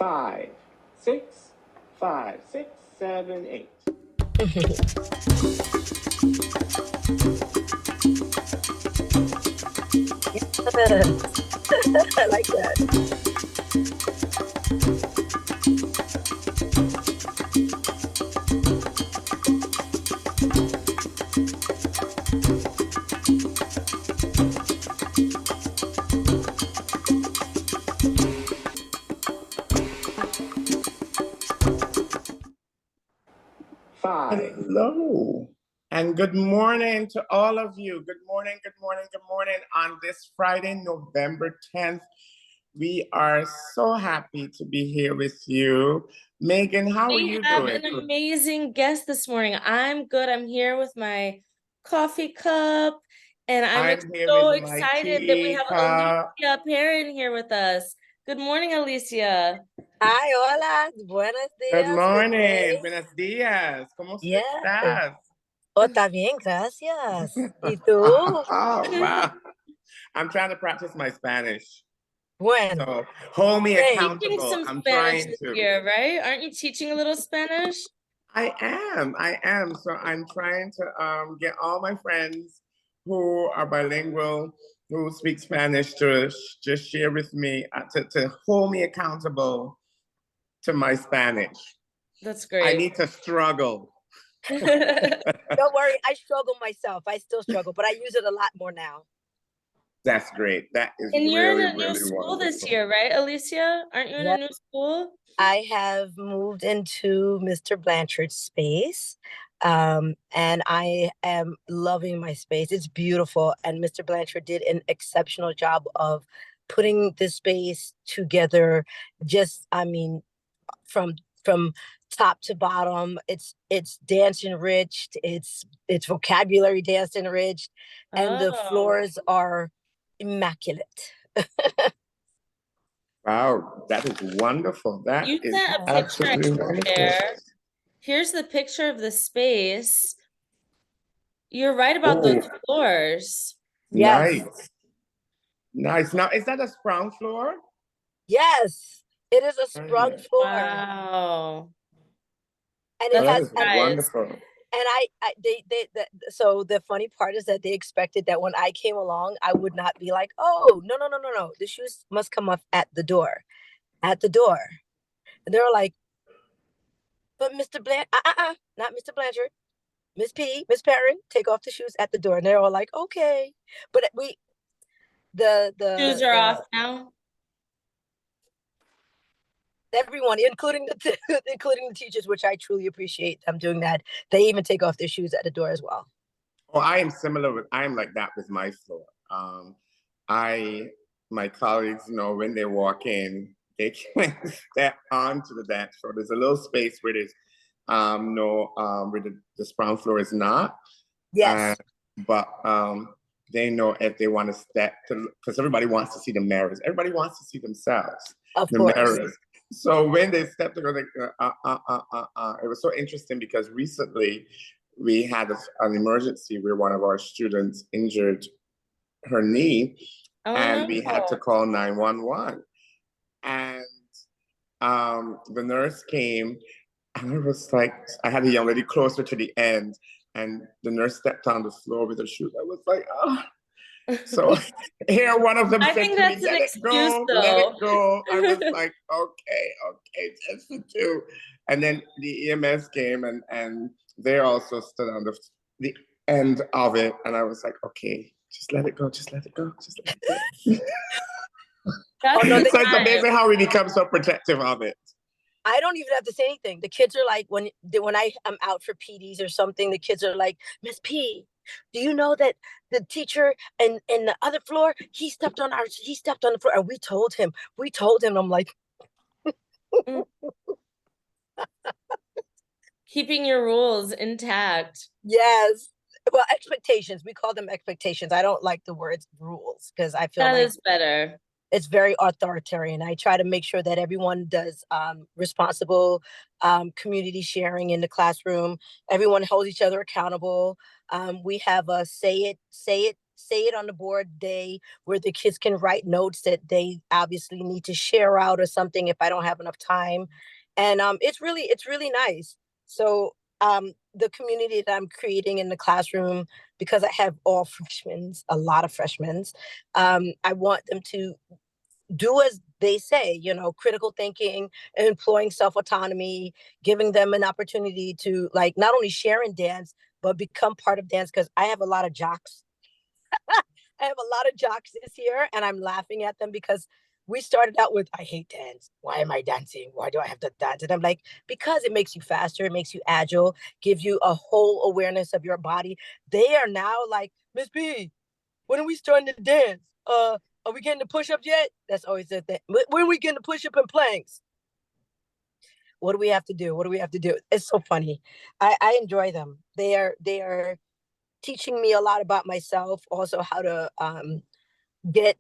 5, 6, 5, 6, 7, 8. I like that. Hello, and good morning to all of you. Good morning, good morning, good morning. On this Friday, November 10th, we are so happy to be here with you. Megan, how are you doing? We have an amazing guest this morning. I'm good. I'm here with my coffee cup, and I'm so excited that we have Alycia Perrin here with us. Good morning, Alycia. Hi, hola, buenos días. Good morning, buenos días. ¿Cómo estás? Oh, está bien, gracias. ¿Y tú? Oh, wow. I'm trying to practice my Spanish. Bueno. So hold me accountable. Some I'm Spanish trying to. here, right? Aren't you teaching a little Spanish? I am. So I'm trying to get all my friends who are bilingual, who speak Spanish, to just share with me, to hold me accountable to my Spanish. That's great. I need to struggle. Don't worry, I struggle myself. I still struggle, but I use it a lot more now. That's great. That is and really, you're in a really new school wonderful. this year, right, Alycia? Aren't you in a new school? I have moved into Mr. Blanchard's space, and I am loving my space. It's beautiful, and Mr. Blanchard did an exceptional job of putting this space together. Just, I mean, from top to bottom, it's dance enriched, it's vocabulary dance enriched, and the floors are immaculate. Wow, that is wonderful. That you is sent a absolutely wonderful. There. Here's the picture of the space. You're right about those floors. Yes. Nice. Now, is that a sprung floor? Yes, it is a sprung floor. Wow. And it has wonderful. And so the funny part is that they expected that when I came along, I would not be like, oh, no. The shoes must come off at the door. And they were like, but Mr. Not Mr. Blanchard. Miss Perrin, take off the shoes at the door. And they're all like, okay. But the shoes are off now. Everyone, including the teachers, which I truly appreciate them doing that. They even take off their shoes at the door as well. Oh, I am like that with my floor. My colleagues know when they walk in, they can step onto the dance floor. There's a little space where there's where the sprung floor is not. Yes. But they know if they want to step to, because everybody wants to see the mirrors. Everybody wants to see themselves. Of course. Mirrors. So when they stepped to go, it was so interesting because recently we had an emergency where one of our students injured her knee, and we had to call 911. And the nurse came, and I was like, I had a young lady closer to the end, and the nurse stepped on the floor with her shoes. I was like, oh. So here one of them said to me, let it go. I was like, okay, just for two. And then the EMS came, and they also stood on the end of it. And I was like, okay, just let it go. So it's amazing how we become so protective of it. I don't even have to say anything. The kids are like, when I'm out for PDs or something, the kids are like, Miss P, do you know that the teacher in the other floor, he stepped on the floor, and we told him. I'm like, keeping your rules intact. Yes. Well, expectations. We call them expectations. I don't like the words rules because I feel that is better. It's very authoritarian. I try to make sure that everyone does responsible community sharing in the classroom. Everyone holds each other accountable. We have a say it say it on the board day where the kids can write notes that they obviously need to share out or something if I don't have enough time. And it's really nice. So the community that I'm creating in the classroom, because I have all freshmen, a lot of freshmen, I want them to do as they say, you know, critical thinking, employing self-autonomy, giving them an opportunity to like not only share in dance, but become part of dance. Because I have a lot of jocks. I have a lot of jocks this year, and I'm laughing at them because we started out with, I hate dance. Why am I dancing? Why do I have to dance? And I'm like, because it makes you faster, it makes you agile, gives you a whole awareness of your body. They are now like, Miss B, when are we starting to dance? Are we getting the push-ups yet? That's always the thing. When are we getting the push-up and planks? What do we have to do? What do we have to do? It's so funny. I enjoy them. They are teaching me a lot about myself, also how to get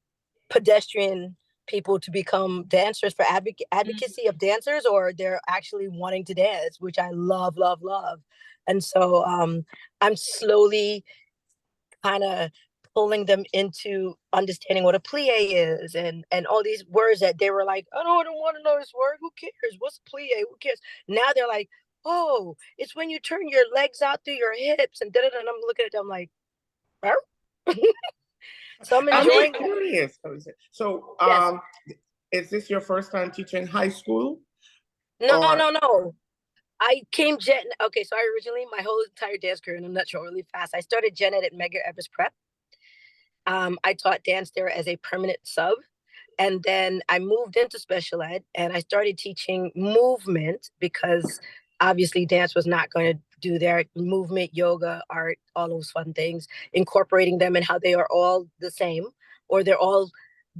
pedestrian people to become dancers for advocacy of dancers, or they're actually wanting to dance, which I love, love, love. And so I'm slowly kind of pulling them into understanding what a plie is and all these words that they were like, oh no, I don't want to know this word. Who cares? What's a plie? Who cares? Now they're like, oh, it's when you turn your legs out through your hips and da-da-da. And I'm looking at them like, so I'm enjoying. I'm curious. So, yes. Is this your first time teaching high school? No, no. I came Jen. Okay, so I originally my whole entire dance career in a nutshell, really fast. I started Gen Ed at Mega Everest Prep. I taught dance there as a permanent sub. And then I moved into special ed and I started teaching movement because obviously dance was not going to do their movement, yoga, art, all those fun things, incorporating them and how they are all the same or they're all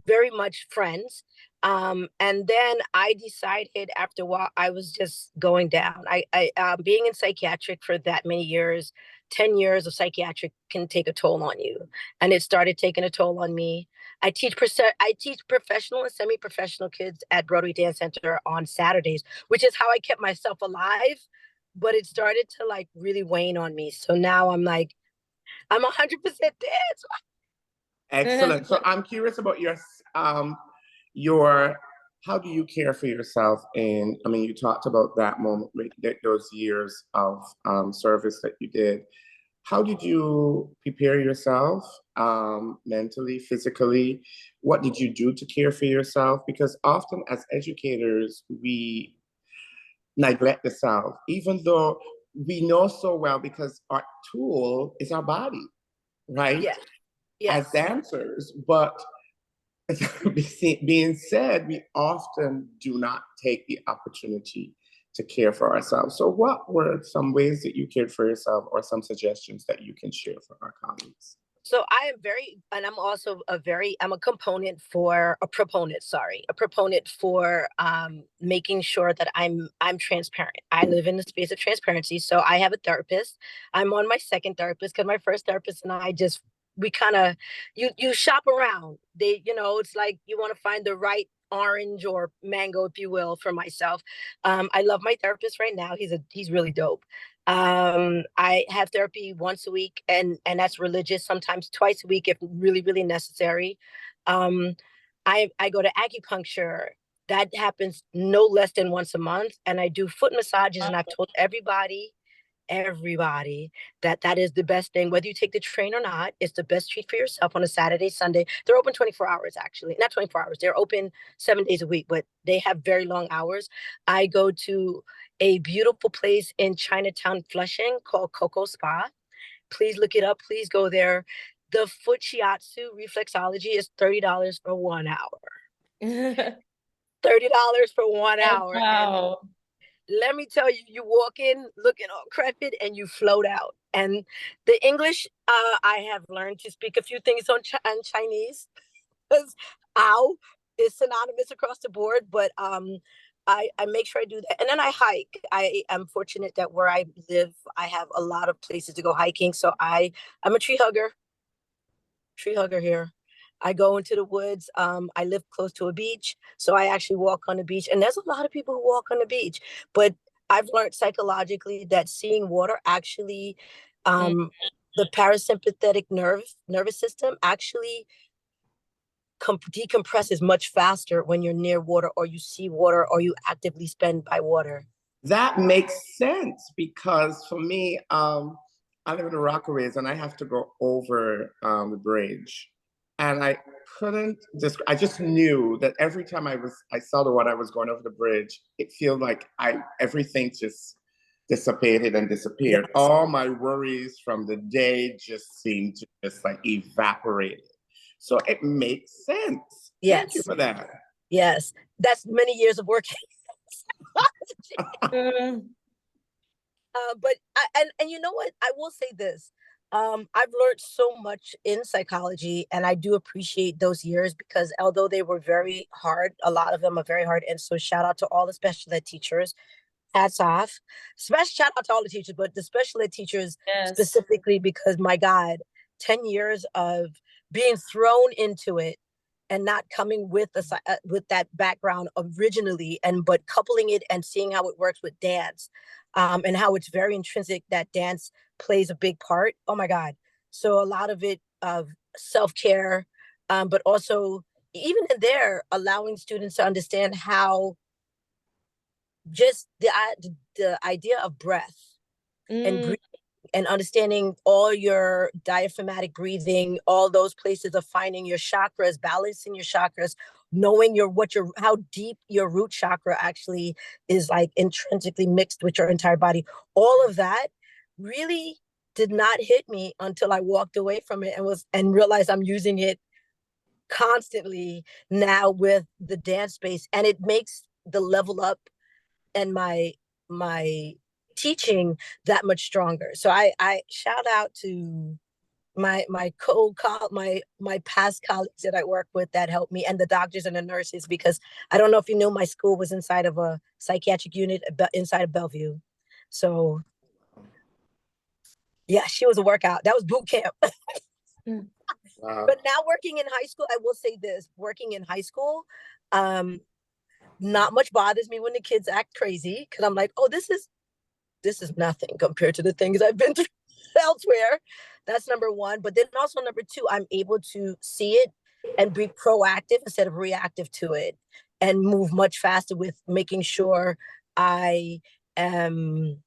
very much friends. And then I decided after a while I was just going down. I being in psychiatric for that many years, 10 years of psychiatric can take a toll on you. And it started taking a toll on me. I teach professional and semi-professional kids at Broadway Dance Center on Saturdays, which is how I kept myself alive. But it started to like really wane on me. So now I'm like, I'm 100% dance. Excellent. So I'm curious about your how do you care for yourself? And I mean, you talked about that moment, those years of service that you did. How did you prepare yourself mentally, physically? What did you do to care for yourself? Because often as educators, we neglect the self, even though we know so well because our tool is our body, right? Yeah. Yes. As dancers, but being said, we often do not take the opportunity to care for ourselves. So what were some ways that you cared for yourself or some suggestions that you can share for our colleagues? So I am and I'm also I'm a proponent for making sure that I'm transparent. I live in the space of transparency. So I have a therapist. I'm on my second therapist because my first therapist and I just, we kind of, you shop around. It's like you want to find the right orange or mango, if you will, for myself. I love my therapist right now. He's really dope. I have therapy once a week and that's religious, sometimes twice a week if really, really necessary. Um, I go to acupuncture. That happens no less than once a month. And I do foot massages. And I've told everybody that is the best thing, whether you take the train or not. It's the best treat for yourself on a Saturday, Sunday. They're open 24 hours, actually. Not 24 hours. They're open 7 days a week, but they have very long hours. I go to a beautiful place in Chinatown, Flushing, called Coco Spa. Please look it up. Please go there. The foot shiatsu reflexology is $30 for 1 hour. $30 for 1 hour. Wow. And let me tell you, you walk in looking all crepid and you float out. And the English, I have learned to speak a few things on Chinese because ow is synonymous across the board. But I make sure I do that. And then I hike. I am fortunate that where I live, I have a lot of places to go hiking. So I'm a tree hugger here. I go into the woods. I live close to a beach, so I actually walk on the beach. And there's a lot of people who walk on the beach, but I've learned psychologically that seeing water actually the parasympathetic nervous system actually decompresses much faster when you're near water or you see water or you actively spend by water. That makes sense because for me, I live in the Rockaways and I have to go over the bridge. And I couldn't just, I just knew that every time I saw the water, I was going over the bridge, it felt like everything just dissipated and disappeared. Yes. All my worries from the day just seemed to just like evaporate. So it makes sense. Yes. Thank you for that. Yes. That's many years of working. But and you know what? I will say this. I've learned so much in psychology, and I do appreciate those years because although they were very hard, a lot of them are very hard. And so, shout out to all the special ed teachers. Hats off. Special shout out to all the teachers, but the special ed teachers specifically because my God, 10 years of being thrown into it and not coming with that background originally, but coupling it and seeing how it works with dance, and how it's very intrinsic that dance plays a big part. Oh my God! So a lot of it of self-care, but also even in there allowing students to understand how just the idea of breath and breathing and understanding all your diaphragmatic breathing, all those places of finding your chakras, balancing your chakras, knowing how deep your root chakra actually is, like intrinsically mixed with your entire body. All of that really did not hit me until I walked away from it and realized I'm using it constantly now with the dance space, and it makes the level up and my teaching that much stronger. So I shout out to my past colleagues that I work with that helped me, and the doctors and the nurses, because I don't know if you know, my school was inside of a psychiatric unit inside of Bellevue. So yeah, she was a workout. That was boot camp. Wow. But now working in high school, I will say this, working in high school, not much bothers me when the kids act crazy, because I'm like, oh, this is nothing compared to the things I've been through elsewhere. That's number one. But then also number two, I'm able to see it and be proactive instead of reactive to it, and move much faster with making sure I am.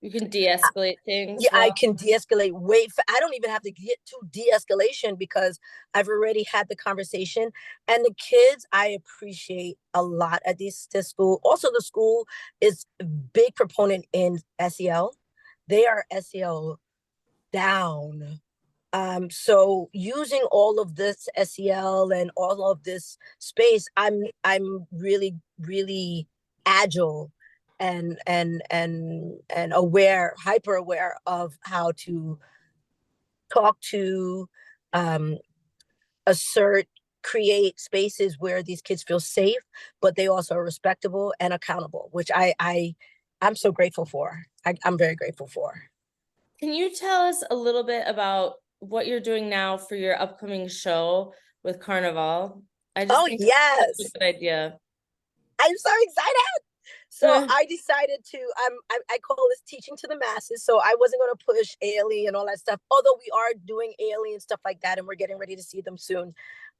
You can de-escalate things. Yeah, well. I can de-escalate I don't even have to get to de-escalation because I've already had the conversation. And the kids, I appreciate a lot at this school. Also, the school is a big proponent in SEL. They are SEL down. So using all of this SEL and all of this space, I'm really, really agile and aware, hyper aware of how to talk to, assert, create spaces where these kids feel safe, but they also are respectable and accountable, which I'm so grateful for. I'm very grateful for. Can you tell us a little bit about what you're doing now for your upcoming show with Carnival? I just think yes, that's a good idea. I'm so excited. So I decided to, I call this teaching to the masses. So I wasn't going to push ALE and all that stuff, although we are doing ALE and stuff like that, and we're getting ready to see them soon.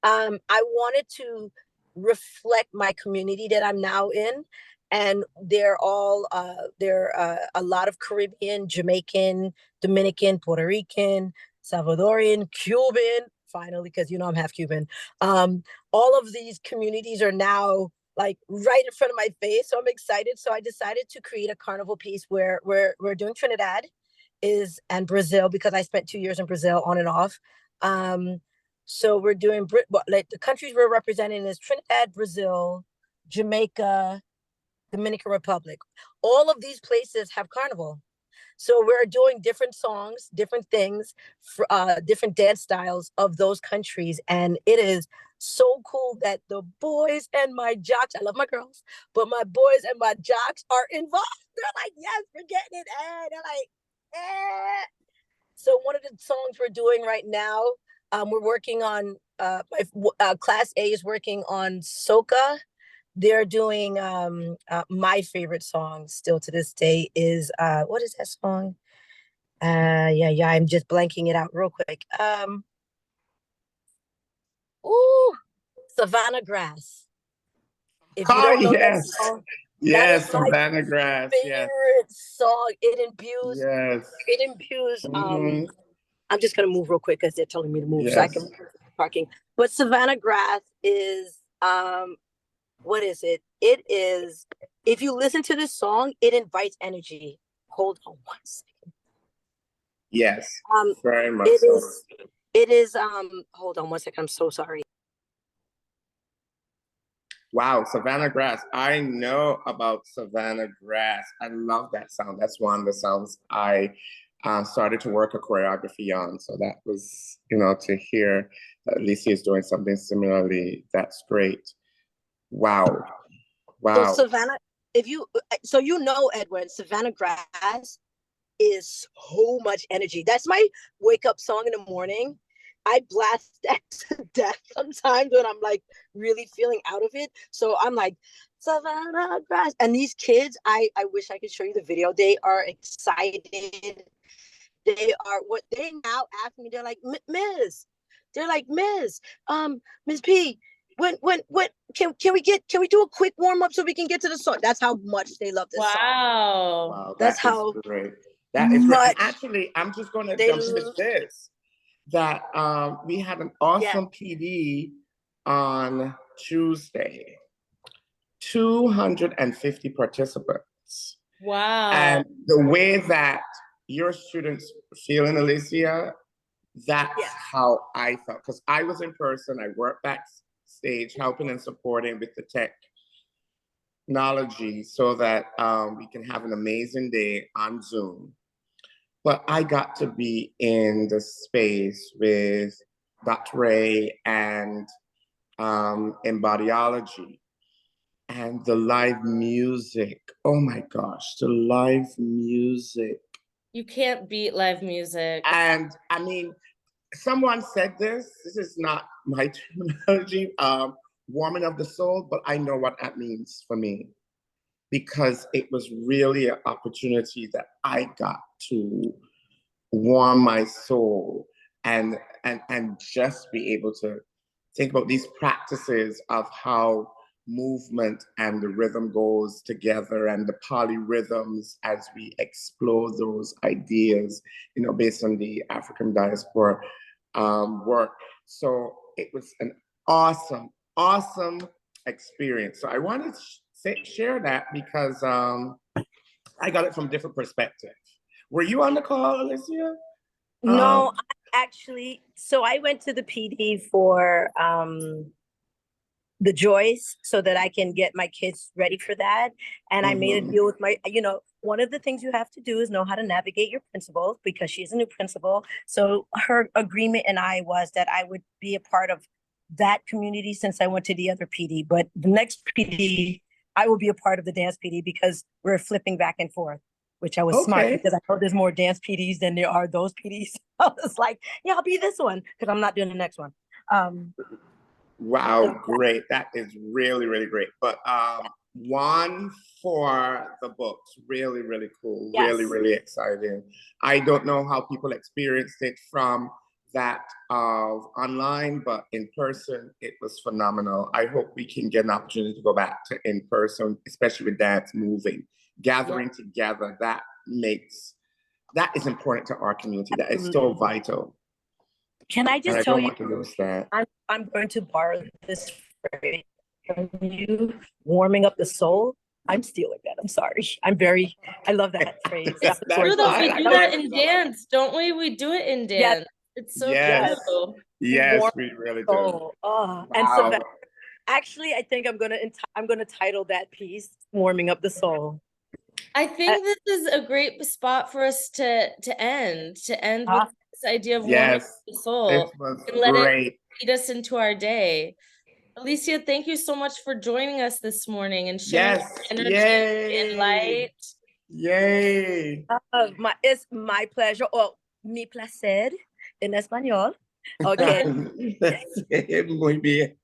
I wanted to reflect my community that I'm now in. And they're a lot of Caribbean, Jamaican, Dominican, Puerto Rican, Salvadorian, Cuban, finally, because I'm half Cuban. All of these communities are now like right in front of my face. So I'm excited. So I decided to create a carnival piece where we're doing Trinidad and Brazil, because I spent 2 years in Brazil on and off. So we're doing like the countries we're representing is Trinidad, Brazil, Jamaica, Dominican Republic. All of these places have carnival. So we're doing different songs, different things, different dance styles of those countries. And it is so cool that the boys and my jocks, I love my girls, but my boys and my jocks are involved. They're like, yes, we're getting it. And they're like, eh. So one of the songs we're doing right now, we're working on, Class A is working on Soca. They're doing my favorite song still to this day is what is that song? Yeah, I'm just blanking it out real quick. Ooh, Savannah Grass. If you Oh, don't know that yes. song, that is Yes, my Savannah Grass. Yes. favorite song. Yes. It imbues Mhm. I'm just gonna move real quick because they're telling me to move so I Yes. can parking. But Savannah Grass is what is it? It is, if you listen to this song, it invites energy. Hold on one second. Yes. Um Very much it so. is it is hold on one second. I'm so sorry. Wow, Savannah Grass. I know about Savannah Grass. I love that sound. That's one of the sounds I started to work a choreography on. So that was, to hear that Alycia is doing something similarly, that's great. Wow. So Wow. Savannah, if you so you know Edward, Savannah Grass is so much energy. That's my wake up song in the morning. I blast that to death sometimes when I'm like really feeling out of it. So I'm like, Savannah Grass. And these kids, I wish I could show you the video. They are excited. They are what they now ask me. They're like, Miss. They're like, Miss P, when can we do a quick warm up so we can get to the song? That's how much they love this song. Wow, That's that is how great. That is great. And much actually, I'm just going to they jump into this, that we had an awesome PD on Tuesday, 250 participants. Wow. And the way that your students feel in Alycia, that's how I felt. Because I was in person, I worked backstage, helping and supporting with the technology so that we can have an amazing day on Zoom. But I got to be in the space with Dr. Ray and Embodiology and the live music. Oh my gosh, the live music. You can't beat live music. And I mean, someone said this is not my terminology, warming of the soul, but I know what that means for me, because it was really an opportunity that I got to warm my soul and just be able to think about these practices of how movement and the rhythm goes together, and the polyrhythms as we explore those ideas, based on the African diaspora work. So it was an awesome experience. So I wanted to share that because I got it from different perspectives. Were you on the call, Alycia? No, actually, so I went to the PD for the Joys so that I can get my kids ready for that. And I made a deal with my, one of the things you have to do is know how to navigate your principal, because she's a new principal. So her agreement and I was that I would be a part of that community since I went to the other PD. But the next PD, I will be a part of the dance PD because we're flipping back and forth, which I was smart because I know there's more dance PDs than there are those PDs. I was like, yeah, I'll be this one because I'm not doing the next one. Wow, great. That is really, really great. But one for the books, really, really cool, really, really exciting. I don't know how people experienced it from that of online, but in person, it was phenomenal. I hope we can get an opportunity to go back to in person, especially with dance moving, gathering together. That is important to our community. That is so vital. Can I just tell you, that. I'm going to borrow this phrase from you, warming up the soul. I'm stealing that. I'm sorry. I love that phrase. It's true though. We do that in dance, don't we? We do it in dance. It's so true. Yes, we really do. Oh, wow. And so actually, I think I'm gonna title that piece "Warming Up the Soul." I think this is a great spot for us to end with this idea of warming up the soul and let it lead us into our day. Alycia, thank you so much for joining us this morning and sharing your energy and light. Yay! It's my pleasure, or mi placer in español. Okay. Muy bien.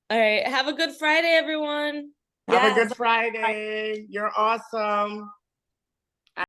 All right. Have a good Friday, everyone. Have a good Friday. You're awesome.